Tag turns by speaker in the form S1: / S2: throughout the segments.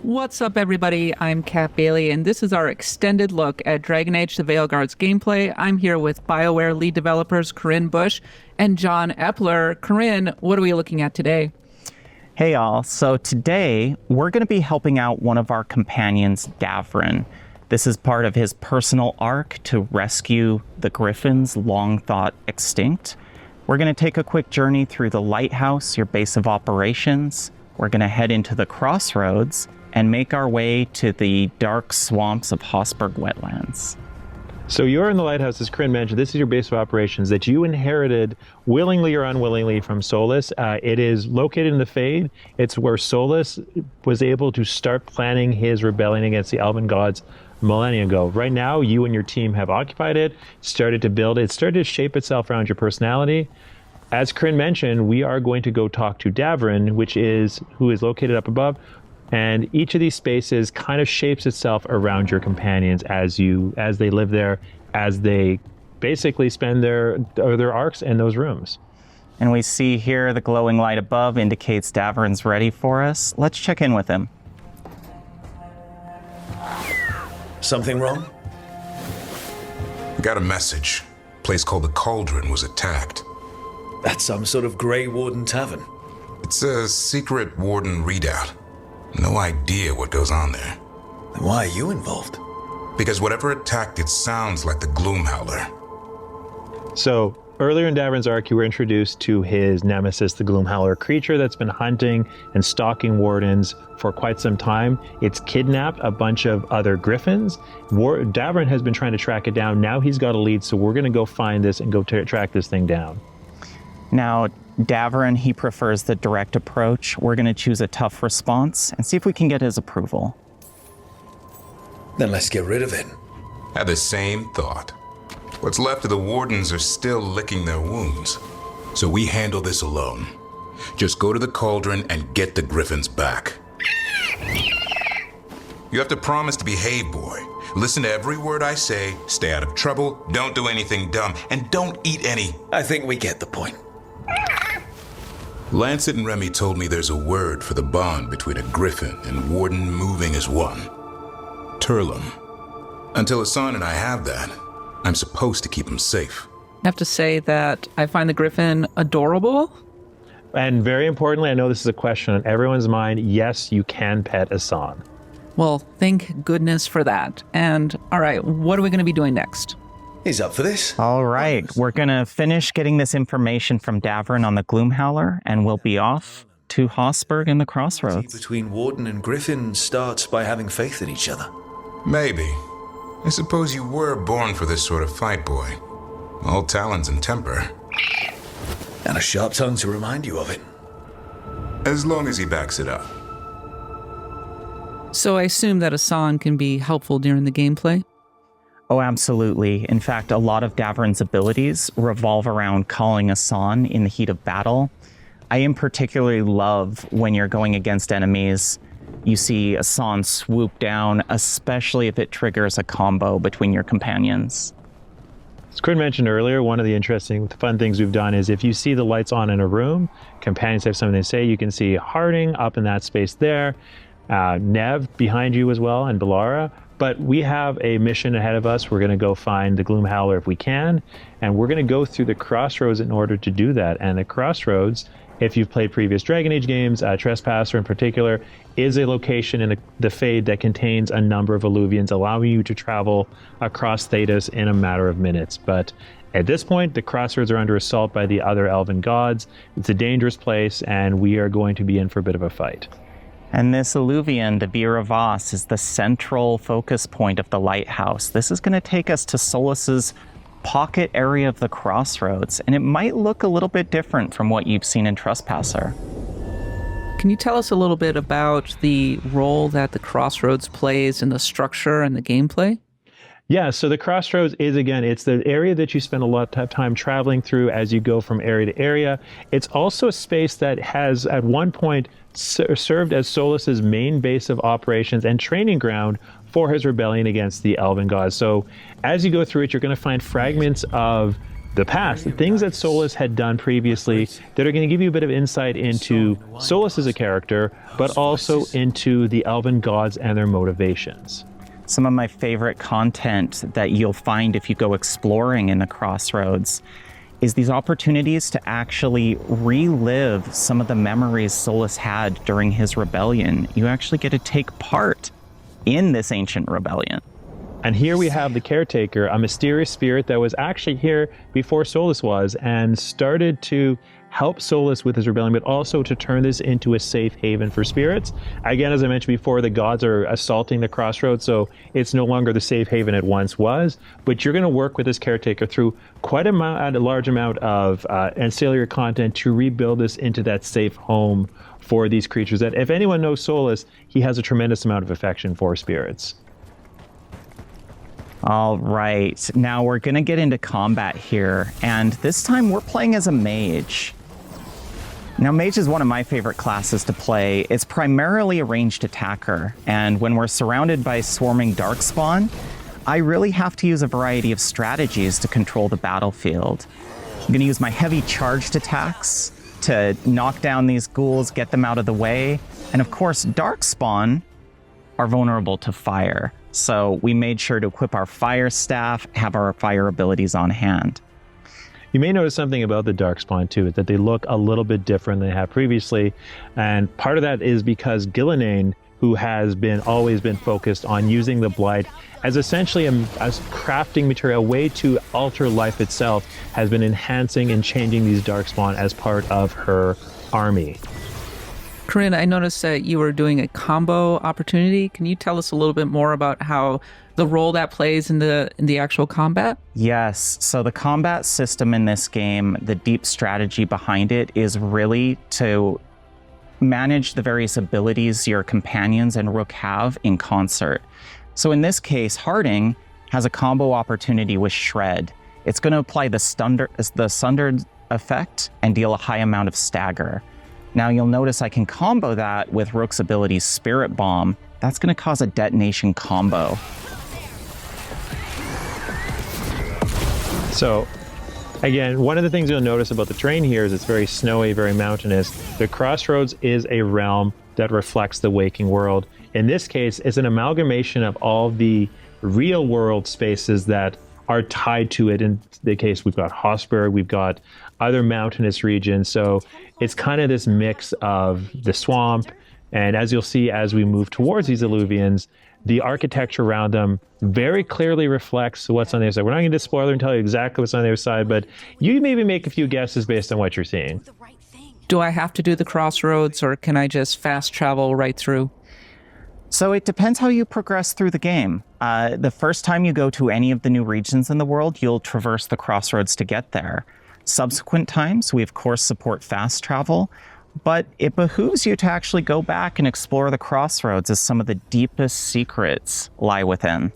S1: What's up, everybody? I'm Kat Bailey, and this is our extended look at Dragon Age the Veilguard's gameplay. I'm here with BioWare lead developers Corinne Bush and John Epler. Corinne, what are we looking at today?
S2: Hey y'all, so today we're going to be helping out one of our companions, Davrin. This is part of his personal arc to rescue the griffins long thought extinct. We're going to take a quick journey through the lighthouse, your base of operations. We're going to head into the crossroads and make our way to the dark swamps of Hossberg wetlands.
S3: So you're in the lighthouse, as Corinne mentioned. This is your base of operations that you inherited willingly or unwillingly from Solus. It is located in the Fade. It's where Solus was able to start planning his rebellion against the Elven gods millennia ago. Right now, you and your team have occupied it, started to build it, started to shape itself around your personality. As Corinne mentioned, we are going to go talk to Davrin, who is located up above. And each of these spaces kind of shapes itself around your companions as they live there, as they basically spend their arcs in those rooms.
S2: And we see here the glowing light above indicates Davrin's ready for us. Let's check in with him.
S4: Something wrong?
S5: We got a message. A place called the Cauldron was attacked.
S4: That's some sort of Grey Warden tavern.
S5: It's a secret Warden readout. No idea what goes on there.
S4: Then why are you involved?
S5: Because whatever attacked it sounds like the Gloomhowler.
S3: So earlier in Davrin's arc, you were introduced to his nemesis, the Gloomhowler, a creature that's been hunting and stalking wardens for quite some time. It's kidnapped a bunch of other griffins. Davrin has been trying to track it down. Now he's got a lead, so we're going to go find this and go track this thing down.
S2: Now, Davrin, he prefers the direct approach. We're going to choose a tough response and see if we can get his approval.
S4: Then let's get rid of it.
S5: Had the same thought. What's left of the Wardens are still licking their wounds. So we handle this alone. Just go to the Cauldron and get the Griffins back. You have to promise to behave, boy. Listen to every word I say, stay out of trouble, don't do anything dumb, and don't eat any.
S4: I think we get the point.
S5: Lancet and Remy told me there's a word for the bond between a griffin and Warden moving as one. Turlum. Until Hassan and I have that, I'm supposed to keep him safe.
S1: I have to say that I find the griffin adorable.
S3: And very importantly, I know this is a question on everyone's mind. Yes, you can pet Hassan.
S1: Well, thank goodness for that. And all right, what are we going to be doing next?
S4: He's up for this.
S2: All right, we're going to finish getting this information from Davrin on the Gloomhowler, and we'll be off to Hossberg and the crossroads.
S4: Between Warden and Griffin starts by having faith in each other.
S5: Maybe. I suppose you were born for this sort of fight, boy. All talons and temper.
S4: And a sharp tongue to remind you of it.
S5: As long as he backs it up.
S1: So I assume that Hassan can be helpful during the gameplay?
S2: Oh, absolutely. In fact, a lot of Davrin's abilities revolve around calling Hassan in the heat of battle. I in particularly love when you're going against enemies, you see Hassan swoop down, especially if it triggers a combo between your companions.
S3: As Corinne mentioned earlier, one of the interesting, fun things we've done is if you see the lights on in a room, companions have something to say, you can see Harding up in that space there, Nev behind you as well, and Belara. But we have a mission ahead of us. We're going to go find the Gloomhowler if we can, and we're going to go through the crossroads in order to do that. And the crossroads, if you've played previous Dragon Age games, Trespasser in particular, is a location in the Fade that contains a number of alluvions, allowing you to travel across Thedas in a matter of minutes. But at this point, the crossroads are under assault by the other elven gods. It's a dangerous place, and we are going to be in for a bit of a fight.
S2: And this alluvion, the Vera Voss, is the central focus point of the lighthouse. This is going to take us to Solus's pocket area of the crossroads, and it might look a little bit different from what you've seen in Trespasser.
S1: Can you tell us a little bit about the role that the crossroads plays in the structure and the gameplay?
S3: Yeah, so the crossroads is, again, it's the area that you spend a lot of time traveling through as you go from area to area. It's also a space that has, at one point, served as Solus's main base of operations and training ground for his rebellion against the Elven gods. So as you go through it, you're going to find fragments of the past, the things that Solus had done previously that are going to give you a bit of insight into Solus as a character, but also into the elven gods and their motivations.
S2: Some of my favorite content that you'll find if you go exploring in the Crossroads is these opportunities to actually relive some of the memories Solus had during his rebellion. You actually get to take part in this ancient rebellion.
S3: And here we have the caretaker, a mysterious spirit that was actually here before Solus was and started to help Solus with his rebellion, but also to turn this into a safe haven for spirits. Again, as I mentioned before, the gods are assaulting the Crossroads, so it's no longer the safe haven it once was, but you're going to work with this caretaker through quite a large amount of ancillary content to rebuild this into that safe home for these creatures that, if anyone knows Solus, he has a tremendous amount of affection for spirits.
S2: All right, now we're gonna get into combat here, and this time we're playing as a mage. Now, mage is one of my favorite classes to play. It's primarily a ranged attacker, and when we're surrounded by swarming darkspawn, I really have to use a variety of strategies to control the battlefield. I'm gonna use my heavy charged attacks to knock down these ghouls, get them out of the way, and of course, darkspawn are vulnerable to fire. So we made sure to equip our fire staff, have our fire abilities on hand.
S3: You may notice something about the Darkspawn too, that they look a little bit different than they have previously. And part of that is because Gillenane, who has always been focused on using the Blight as essentially a crafting material, a way to alter life itself, has been enhancing and changing these Darkspawn as part of her army.
S1: Corinne, I noticed that you were doing a combo opportunity. Can you tell us a little bit more about how the role that plays in the actual combat?
S2: Yes, so the combat system in this game, the deep strategy behind it is really to manage the various abilities your companions and Rook have in concert. So in this case, Harding has a combo opportunity with Shred. It's going to apply the sundered effect and deal a high amount of stagger. Now you'll notice I can combo that with Rook's ability Spirit Bomb. That's going to cause a detonation combo.
S3: So again, one of the things you'll notice about the terrain here is it's very snowy, very mountainous. The Crossroads is a realm that reflects the waking world. In this case, it's an amalgamation of all the real world spaces that are tied to it. In the case, we've got Hosberg, we've got other mountainous regions. So it's kind of this mix of the swamp. And as you'll see, as we move towards these alluvions, the architecture around them very clearly reflects what's on the other side. We're not going to spoil and tell you exactly what's on the other side, but you maybe make a few guesses based on what you're seeing.
S1: Do I have to do the Crossroads, or can I just fast travel right through?
S2: So it depends how you progress through the game. The first time you go to any of the new regions in the world, you'll traverse the Crossroads to get there. Subsequent times, we of course support fast travel, but it behooves you to actually go back and explore the Crossroads as some of the deepest secrets lie within.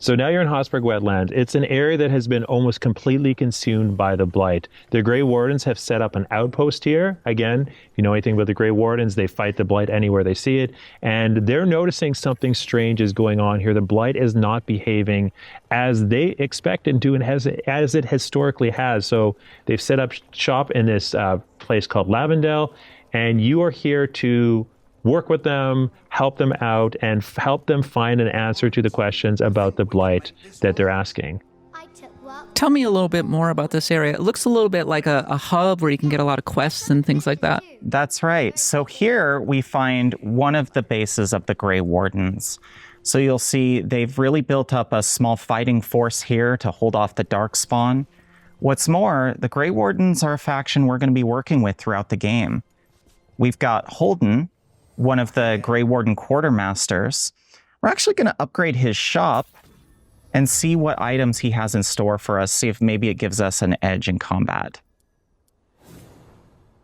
S3: So now you're in Hosberg Wetlands. It's an area that has been almost completely consumed by the Blight. The Grey Wardens have set up an outpost here. Again, if you know anything about the Grey Wardens, they fight the Blight anywhere they see it. And they're noticing something strange is going on here. The Blight is not behaving as they expect and do, and as it historically has. So they've set up shop in this place called Lavendel, and you are here to work with them, help them out, and help them find an answer to the questions about the Blight that they're asking.
S1: Tell me a little bit more about this area. It looks a little bit like a hub where you can get a lot of quests and things like that.
S2: That's right. So here we find one of the bases of the Grey Wardens. So you'll see they've really built up a small fighting force here to hold off the Darkspawn. What's more, the Grey Wardens are a faction we're going to be working with throughout the game. We've got Holden, one of the Grey Warden quartermasters. We're actually going to upgrade his shop and see what items he has in store for us, see if maybe it gives us an edge in combat.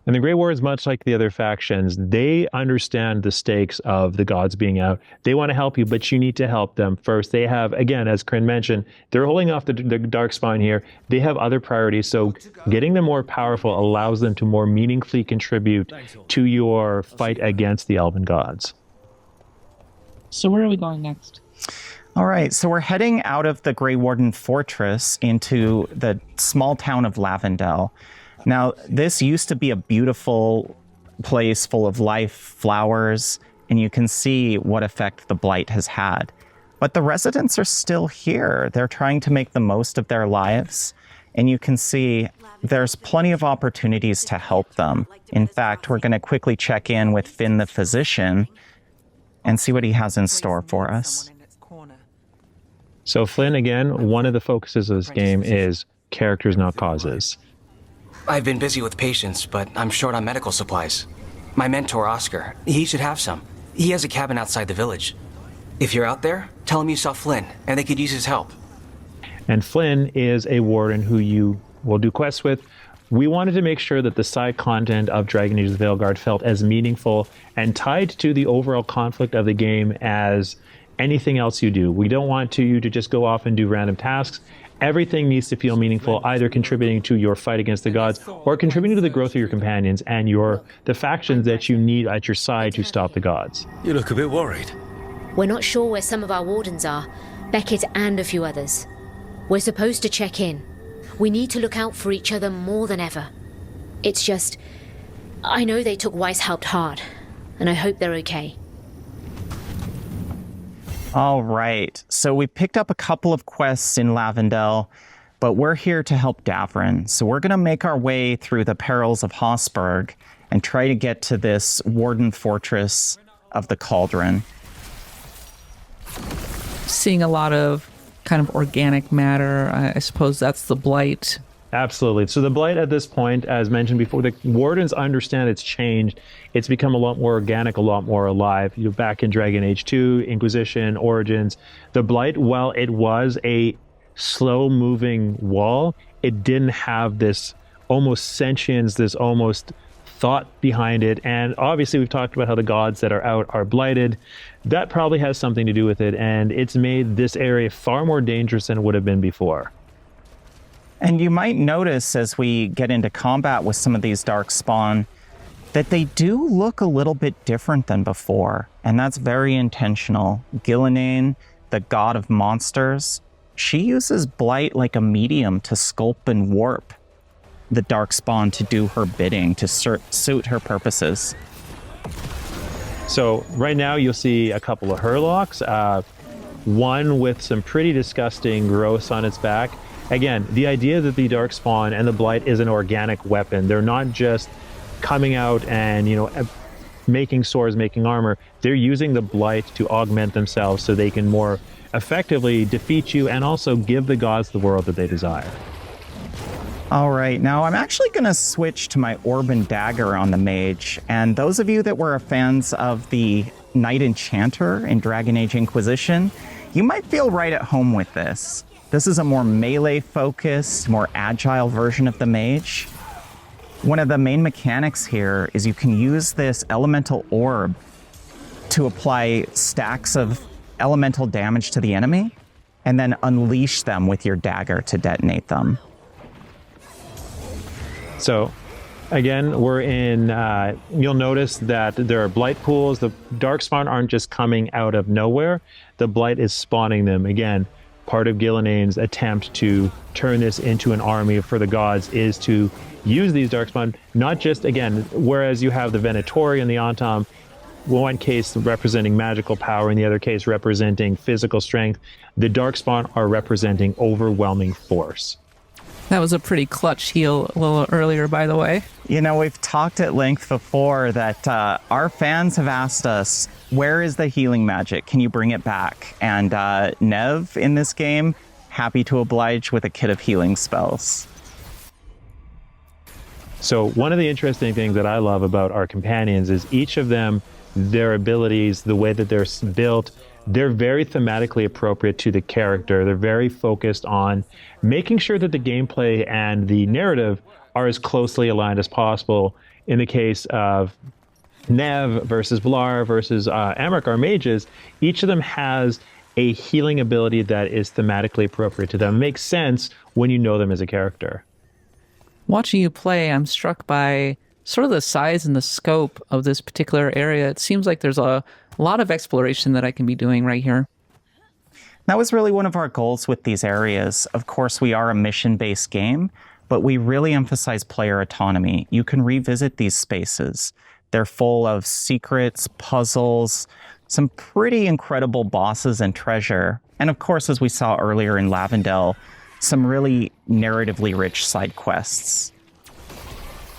S3: And the Grey Wardens, much like the other factions, they understand the stakes of the gods being out. They want to help you, but you need to help them first. They have, again, as Corinne mentioned, they're holding off the Darkspawn here. They have other priorities, so getting them more powerful allows them to more meaningfully contribute to your fight against the Elven gods.
S1: So where are we going next?
S2: All right, so we're heading out of the Grey Warden Fortress into the small town of Lavendel. Now, this used to be a beautiful place full of life, flowers, and you can see what effect the blight has had. But the residents are still here. They're trying to make the most of their lives, and you can see there's plenty of opportunities to help them. In fact, we're going to quickly check in with Finn the physician and see what he has in store for us.
S3: So Flynn, again, one of the focuses of this game is characters, not causes.
S6: I've been busy with patients, but I'm short on medical supplies. My mentor, Oscar, he should have some. He has a cabin outside the village. If you're out there, tell him you saw Flynn, and they could use his help.
S3: And Flynn is a warden who you will do quests with. We wanted to make sure that the side content of Dragon Age: The Veilguard felt as meaningful and tied to the overall conflict of the game as anything else you do. We don't want you to just go off and do random tasks. Everything needs to feel meaningful, either contributing to your fight against the gods or contributing to the growth of your companions and the factions that you need at your side to stop the gods.
S4: You look a bit worried.
S7: We're not sure where some of our wardens are, Beckett and a few others. We're supposed to check in. We need to look out for each other more than ever. It's just, I know they took Weishaupt hard, and I hope they're okay.
S2: All right, so we picked up a couple of quests in Lavendel, but we're here to help Davrin. So we're going to make our way through the perils of Hosberg and try to get to this Warden Fortress of the Cauldron.
S1: Seeing a lot of kind of organic matter. I suppose that's the blight.
S3: Absolutely. So the blight at this point, as mentioned before, the wardens understand it's changed. It's become a lot more organic, a lot more alive. You know, back in Dragon Age 2, Inquisition, Origins, the blight, while it was a slow-moving wall, it didn't have this almost sentience, this almost thought behind it. And obviously we've talked about how the gods that are out are blighted. That probably has something to do with it, and it's made this area far more dangerous than it would have been before.
S2: And you might notice as we get into combat with some of these Darkspawn that they do look a little bit different than before, and that's very intentional. Gillenane, the god of monsters, she uses blight like a medium to sculpt and warp the Darkspawn to do her bidding, to suit her purposes.
S3: So right now you'll see a couple of Hurlocks, one with some pretty disgusting growths on its back. Again, the idea that the Darkspawn and the Blight is an organic weapon. They're not just coming out and, making swords, making armor. They're using the Blight to augment themselves so they can more effectively defeat you and also give the gods the world that they desire.
S2: All right, now I'm actually going to switch to my Orb and Dagger on the Mage. And those of you that were fans of the Knight Enchanter in Dragon Age Inquisition, you might feel right at home with this. This is a more melee-focused, more agile version of the Mage. One of the main mechanics here is you can use this elemental orb to apply stacks of elemental damage to the enemy, and then unleash them with your dagger to detonate them.
S3: So, again, we're in, you'll notice that there are Blight pools. The Darkspawn aren't just coming out of nowhere. The Blight is spawning them. Again, part of Gillenane's attempt to turn this into an army for the gods is to use these Darkspawn, not just, again, whereas you have the Venatori and the Antam, one case representing magical power and the other case representing physical strength, the Darkspawn are representing overwhelming force.
S1: That was a pretty clutch heal a little earlier, by the way.
S2: We've talked at length before that our fans have asked us, where is the healing magic? Can you bring it back? And Nev in this game, happy to oblige with a kit of healing spells.
S3: So one of the interesting things that I love about our companions is each of them, their abilities, the way that they're built, they're very thematically appropriate to the character. They're very focused on making sure that the gameplay and the narrative are as closely aligned as possible. In the case of Nev versus Blar versus Amrik, our mages, each of them has a healing ability that is thematically appropriate to them. It makes sense when you know them as a character.
S1: Watching you play, I'm struck by sort of the size and the scope of this particular area. It seems like there's a lot of exploration that I can be doing right here.
S2: That was really one of our goals with these areas. Of course, we are a mission-based game, but we really emphasize player autonomy. You can revisit these spaces. They're full of secrets, puzzles, some pretty incredible bosses and treasure. And of course, as we saw earlier in Lavendel, some really narratively rich side quests.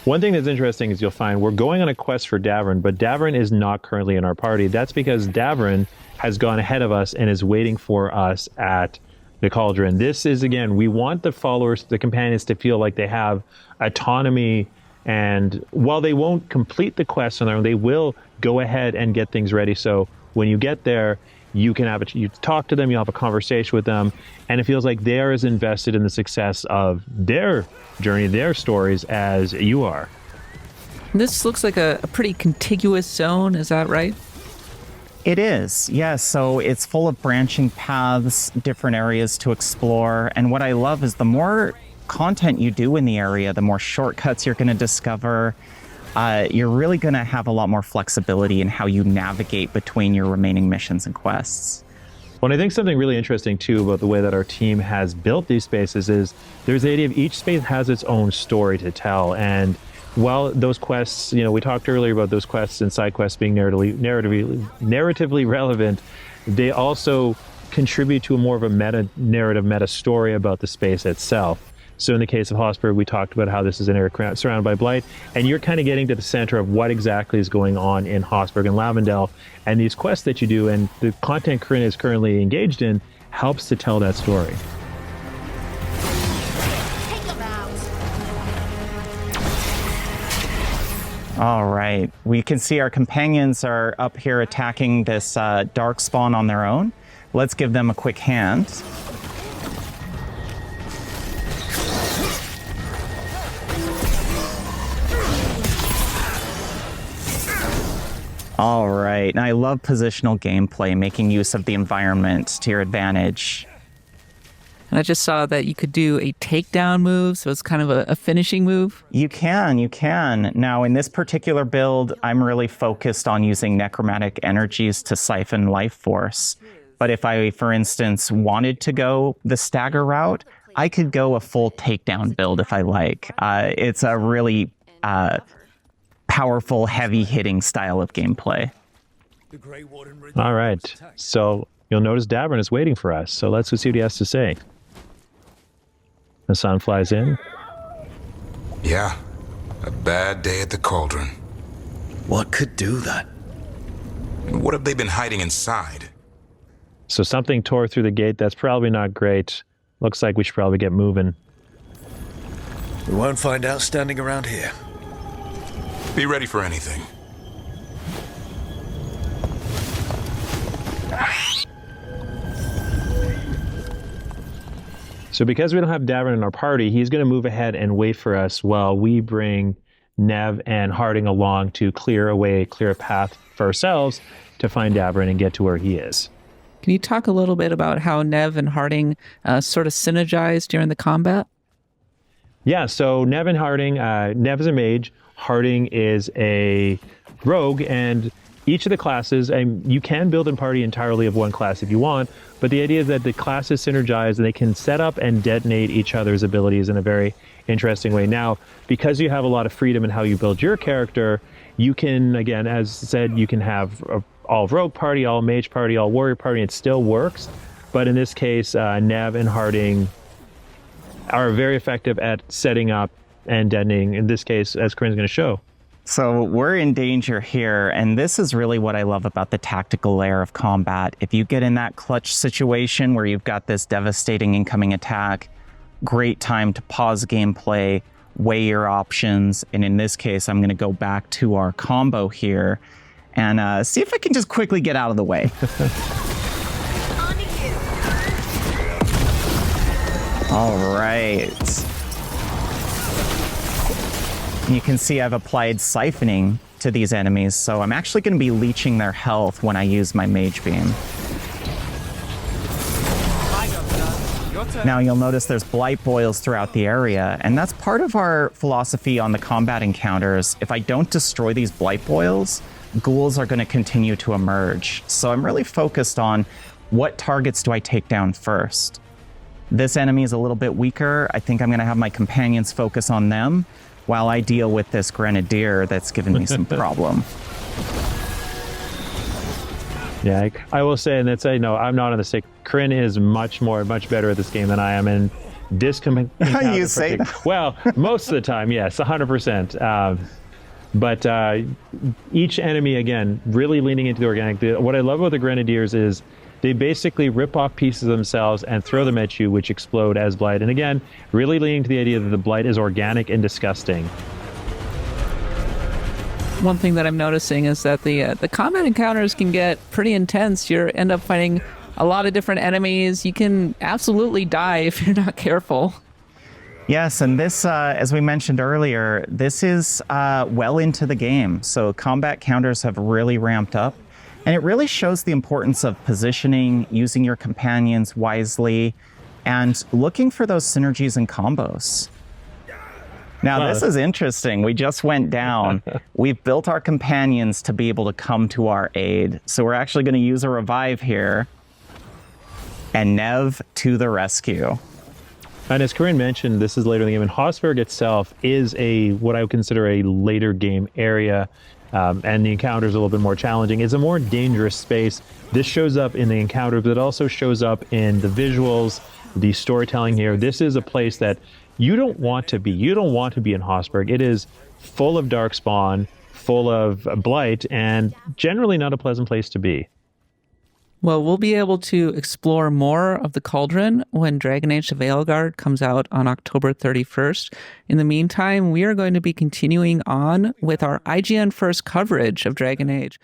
S3: One thing that's interesting is you'll find we're going on a quest for Davrin, but Davrin is not currently in our party. That's because Davrin has gone ahead of us and is waiting for us at the cauldron. This is, again, we want the followers, the companions, to feel like they have autonomy, and while they won't complete the quest on their own, they will go ahead and get things ready. So when you get there, you can you talk to them, you'll have a conversation with them, and it feels like they're as invested in the success of their journey, their stories, as you are.
S1: This looks like a pretty contiguous zone, is that right?
S2: It is, yes. So it's full of branching paths, different areas to explore. And what I love is the more content you do in the area, the more shortcuts you're going to discover. You're really going to have a lot more flexibility in how you navigate between your remaining missions and quests.
S3: Well, I think something really interesting, too, about the way that our team has built these spaces is there's the idea of each space has its own story to tell. And while those quests, you know, we talked earlier about those quests and side quests being narratively relevant, they also contribute to a more of a meta-narrative, meta-story about the space itself. So in the case of Hosberg, we talked about how this is an area surrounded by blight, and you're kind of getting to the center of what exactly is going on in Hosberg and Lavendel, and these quests that you do and the content Corinne is currently engaged in helps to tell that story.
S2: All right, we can see our companions are up here attacking this dark spawn on their own. Let's give them a quick hand. All right, and I love positional gameplay, making use of the environment to your advantage.
S1: And I just saw that you could do a takedown move, so it's kind of a finishing move.
S2: You can. Now, in this particular build, I'm really focused on using necromantic energies to siphon life force. But if I, for instance, wanted to go the stagger route, I could go a full takedown build if I like. It's a really powerful, heavy-hitting style of gameplay.
S3: All right, so you'll notice Davrin is waiting for us, so let's go see what he has to say. The sun flies in.
S5: Yeah, a bad day at the cauldron.
S4: What could do that?
S5: What have they been hiding inside?
S3: So something tore through the gate. That's probably not great. Looks like we should probably get moving.
S4: We won't find out standing around here.
S5: Be ready for anything.
S3: So because we don't have Davrin in our party, he's going to move ahead and wait for us while we bring Nev and Harding along to clear a path for ourselves to find Davrin and get to where he is.
S1: Can you talk a little bit about how Nev and Harding sort of synergize during the combat?
S3: Yeah, so Nev and Harding, Nev is a mage, Harding is a rogue, and each of the classes, and you can build a party entirely of one class if you want, but the idea is that the classes synergize and they can set up and detonate each other's abilities in a very interesting way. Now, because you have a lot of freedom in how you build your character, you can, again, as said, you can have all rogue party, all mage party, all warrior party, it still works. But in this case, Nev and Harding are very effective at setting up and detonating, in this case, as Corinne's going to show.
S2: So we're in danger here, and this is really what I love about the tactical layer of combat. If you get in that clutch situation where you've got this devastating incoming attack, great time to pause gameplay, weigh your options, and in this case, I'm going to go back to our combo here and see if I can just quickly get out of the way. All right. You can see I've applied siphoning to these enemies, so I'm actually going to be leeching their health when I use my mage beam. Now you'll notice there's blight boils throughout the area, and that's part of our philosophy on the combat encounters. If I don't destroy these blight boils, ghouls are going to continue to emerge. So I'm really focused on what targets do I take down first? This enemy is a little bit weaker. I think I'm going to have my companions focus on them while I deal with this grenadier that's given me some problem.
S3: Yeah, I will say, and that's, I'm not on the stick. Corinne is much better at this game than I am. And
S2: You say that?
S3: Well, most of the time, yes, 100%. But each enemy, again, really leaning into the organic. What I love about the grenadiers is they basically rip off pieces of themselves and throw them at you, which explode as blight. And again, really leaning to the idea that the blight is organic and disgusting.
S1: One thing that I'm noticing is that the combat encounters can get pretty intense. You end up fighting a lot of different enemies. You can absolutely die if you're not careful.
S2: Yes, and this, as we mentioned earlier, this is well into the game. So combat counters have really ramped up. And it really shows the importance of positioning, using your companions wisely, and looking for those synergies and combos. Now, this is interesting. We just went down. We've built our companions to be able to come to our aid. So we're actually going to use a revive here. And Nev to the rescue.
S3: And as Corinne mentioned, this is later in the game. And Hosberg itself is what I would consider a later game area. And the encounter is a little bit more challenging. It's a more dangerous space. This shows up in the encounter, but it also shows up in the visuals, the storytelling here. This is a place that you don't want to be. You don't want to be in Hosberg. It is full of darkspawn, full of blight, and generally not a pleasant place to be.
S1: Well, we'll be able to explore more of the Cauldron when Dragon Age: The Veilguard comes out on October 31st. In the meantime, we are going to be continuing on with our IGN First coverage of Dragon Age.